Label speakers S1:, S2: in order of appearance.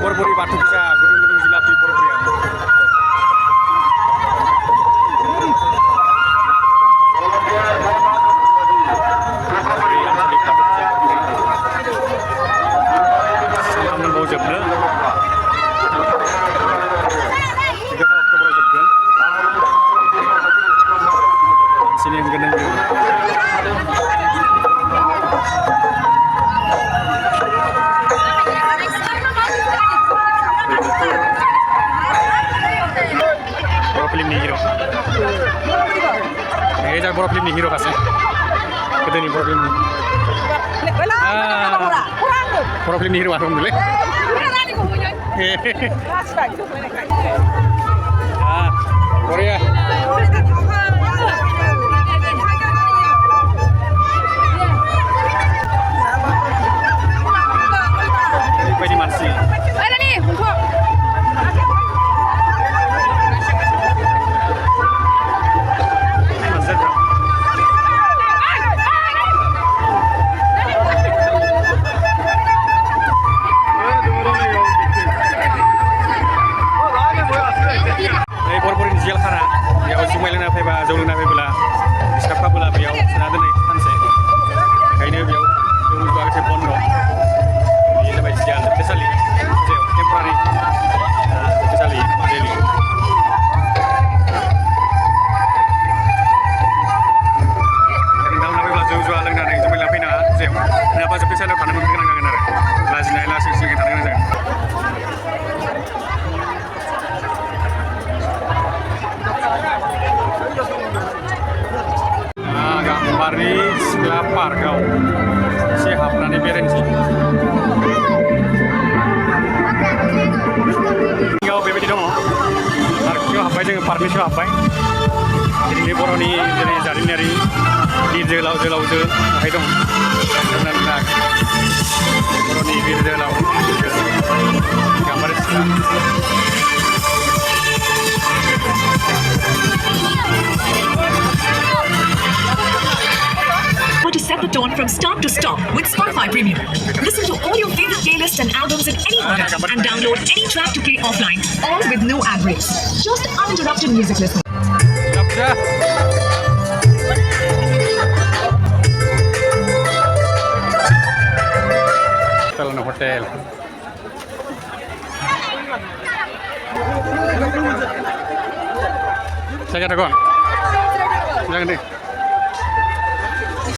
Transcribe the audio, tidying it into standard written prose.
S1: Barbari bathou puja gudung-gudung jilapi Barbari. Boro film ni hero kasih. Kita ni boro film ni. Boro film ni hero apa boleh? Korea. Ini di mana sih?
S2: Ada nih, untuk. Mari lapar kau, siap nanti beren sih. Kau bebe di dong, kau apa aja permisi apa? Ini boro ni jadi nari di jelau je, apa dong? Nak boro ni di jelau, gambar sih.
S3: To set the tone from start to stop with Spotify Premium. Listen to all your favorite playlists and albums in any order and download any track to play offline, all with no ad breaks. Just uninterrupted music listening.
S1: Hotel. Saya kata kau, jangan deh.